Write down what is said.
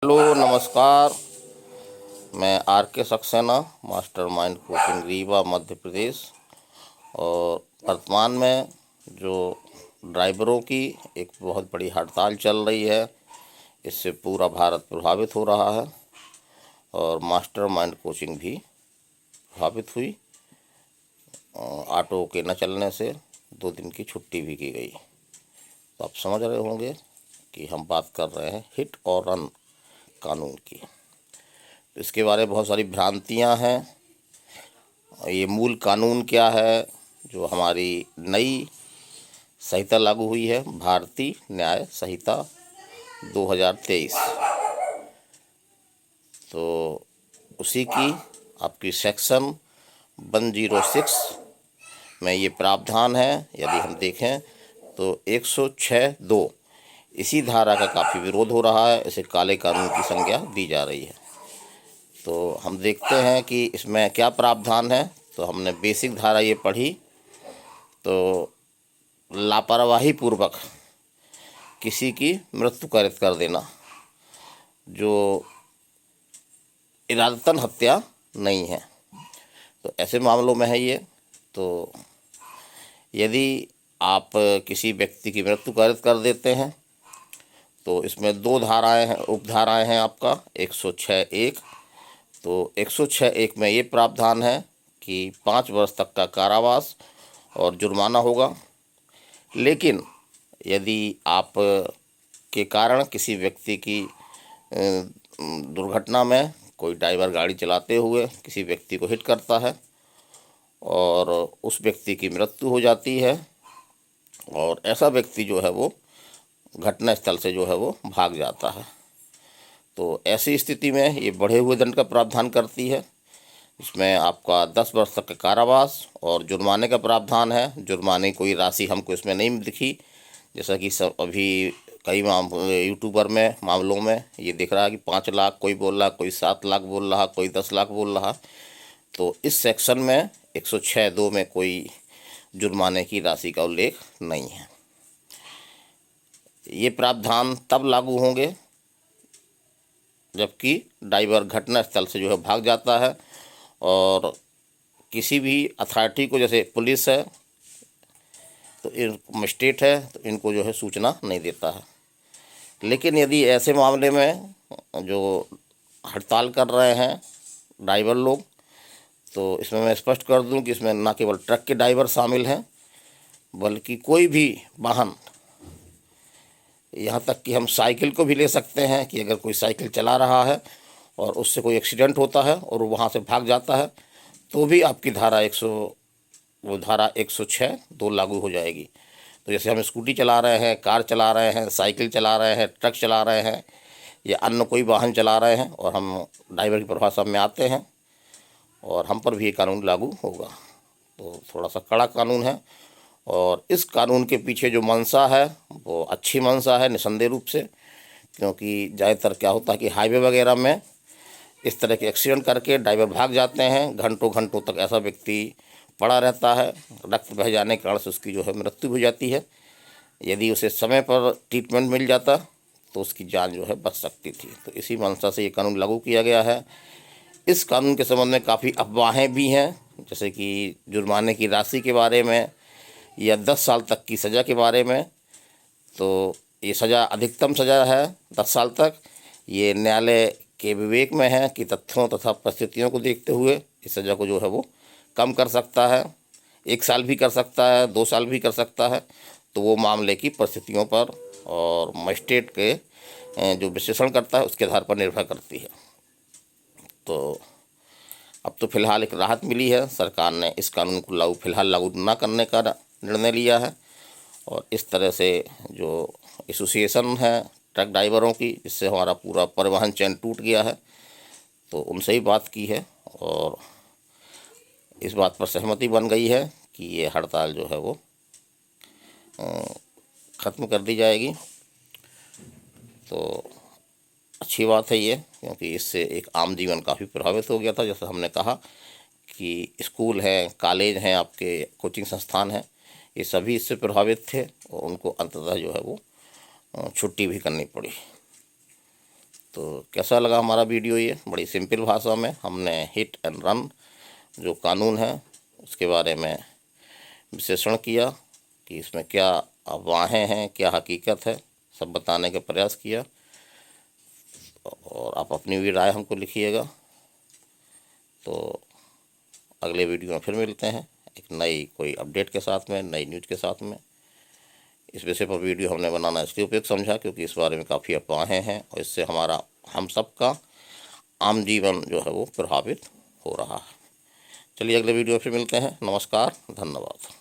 Hello नमस्कार। मैं are के सक्सेना, मास्टरमाइंड कोचिंग रीवा मध्य प्रदेश। और वर्तमान में जो ड्राइवरों की एक बहुत बड़ी हड़ताल चल रही है, इससे पूरा भारत प्रभावित हो रहा है और मास्टरमाइंड कोचिंग भी प्रभावित हुई। ऑटो के न चलने से 2 दिन की छुट्टी भी की गई। तो आप समझ रहे होंगे कि हम बात कर रहे हैं हिट और रन कानून की। तो इसके बारे में बहुत सारी भ्रांतियां हैं। ये मूल कानून क्या है? जो हमारी नई संहिता लागू हुई है, भारतीय न्याय संहिता 2023, तो उसी की आपकी सेक्शन 106 में ये प्रावधान है। यदि हम देखें तो 106(2) इसी धारा का काफ़ी विरोध हो रहा है। इसे काले कानून की संज्ञा दी जा रही है। तो हम देखते हैं कि इसमें क्या प्रावधान है। तो हमने बेसिक धारा ये पढ़ी, तो लापरवाही पूर्वक किसी की मृत्यु कारित कर देना जो इरादतन हत्या नहीं है, तो ऐसे मामलों में है ये। तो यदि आप किसी व्यक्ति की मृत्यु कारित कर देते हैं तो इसमें 2 धाराएं हैं, उपधाराएं हैं आपका 106(1). तो 106(1) में ये प्रावधान है कि 5 वर्ष तक का कारावास और जुर्माना होगा। लेकिन यदि आप के कारण किसी व्यक्ति की दुर्घटना में कोई ड्राइवर गाड़ी चलाते हुए किसी व्यक्ति को हिट करता है और उस व्यक्ति की मृत्यु हो जाती है और ऐसा व्यक्ति जो है वो घटना स्थल से जो है वो भाग जाता है, तो ऐसी स्थिति में ये बढ़े हुए दंड का प्रावधान करती है। इसमें आपका 10 वर्ष तक का कारावास और जुर्माने का प्रावधान है। जुर्माने की कोई राशि हमको इसमें नहीं दिखी, जैसा कि सब अभी कई यूट्यूबर में मामलों में ये दिख रहा है कि 5 लाख कोई बोल रहा, कोई 7 लाख बोल रहा, कोई 10 लाख बोल रहा। तो इस सेक्शन में 106(2) में कोई जुर्माने की राशि का उल्लेख नहीं है। ये प्रावधान तब लागू होंगे जबकि ड्राइवर घटना स्थल से जो है भाग जाता है और किसी भी अथॉरिटी को, जैसे पुलिस है तो मजिस्ट्रेट है, तो इनको जो है सूचना नहीं देता है। लेकिन यदि ऐसे मामले में जो हड़ताल कर रहे हैं ड्राइवर लोग, तो इसमें मैं स्पष्ट कर दूं कि इसमें ना केवल ट्रक के ड्राइवर शामिल हैं, बल्कि कोई भी वाहन, यहाँ तक कि हम साइकिल को भी ले सकते हैं कि अगर कोई साइकिल चला रहा है और उससे कोई एक्सीडेंट होता है और वो वहाँ से भाग जाता है, तो भी आपकी धारा 106(2) लागू हो जाएगी। तो जैसे हम स्कूटी चला रहे हैं, कार चला रहे हैं, साइकिल चला रहे हैं, ट्रक चला रहे हैं या अन्य कोई वाहन चला रहे हैं और हम ड्राइवर की परिभाषा में आते हैं और हम पर भी ये कानून लागू होगा। तो थोड़ा सा कड़ा कानून है और इस कानून के पीछे जो मंशा है वो अच्छी मंशा है निसंदेह रूप से, क्योंकि ज़्यादातर क्या होता है कि हाईवे वगैरह में इस तरह के एक्सीडेंट करके ड्राइवर भाग जाते हैं, घंटों घंटों तक ऐसा व्यक्ति पड़ा रहता है, रक्त बह जाने के कारण से उसकी जो है मृत्यु हो जाती है। यदि उसे समय पर ट्रीटमेंट मिल जाता तो उसकी जान जो है बच सकती थी। तो इसी मंशा से ये कानून लागू किया गया है। इस कानून के संबंध में काफ़ी अफवाहें भी हैं, जैसे कि जुर्माने की राशि के बारे में या 10 साल तक की सज़ा के बारे में। तो ये सज़ा अधिकतम सज़ा है 10 साल तक। ये न्यायालय के विवेक में है कि तथ्यों तथा परिस्थितियों को देखते हुए इस सज़ा को जो है वो कम कर सकता है, 1 साल भी कर सकता है, 2 साल भी कर सकता है। तो वो मामले की परिस्थितियों पर और मजिस्ट्रेट के जो विश्लेषण करता है उसके आधार पर निर्भर करती है। तो अब तो फिलहाल एक राहत मिली है, सरकार ने इस कानून को फिलहाल लागू न करने का निर्णय लिया है और इस तरह से जो एसोसिएशन है ट्रक ड्राइवरों की, इससे हमारा पूरा परिवहन चैन टूट गया है, तो उनसे ही बात की है और इस बात पर सहमति बन गई है कि ये हड़ताल जो है वो ख़त्म कर दी जाएगी। तो अच्छी बात है ये, क्योंकि इससे एक आम जीवन काफ़ी प्रभावित हो गया था। जैसा हमने कहा कि स्कूल हैं, कॉलेज हैं, आपके कोचिंग संस्थान हैं, ये सभी इससे प्रभावित थे और उनको अंततः जो है वो छुट्टी भी करनी पड़ी। तो कैसा लगा हमारा वीडियो? ये बड़ी सिंपल भाषा में हमने हिट एंड रन जो कानून है उसके बारे में विश्लेषण किया कि इसमें क्या अफवाहें हैं, क्या हकीकत है, सब बताने का प्रयास किया। और आप अपनी भी राय हमको लिखिएगा। तो अगले वीडियो में फिर मिलते हैं एक नई कोई अपडेट के साथ में, नई न्यूज़ के साथ में। इस विषय पर वीडियो हमने बनाना इसलिए उपयुक्त समझा क्योंकि इस बारे में काफ़ी अफवाहें हैं और इससे हम सब का आम जीवन जो है वो प्रभावित हो रहा है। चलिए अगले वीडियो में फिर मिलते हैं। नमस्कार, धन्यवाद।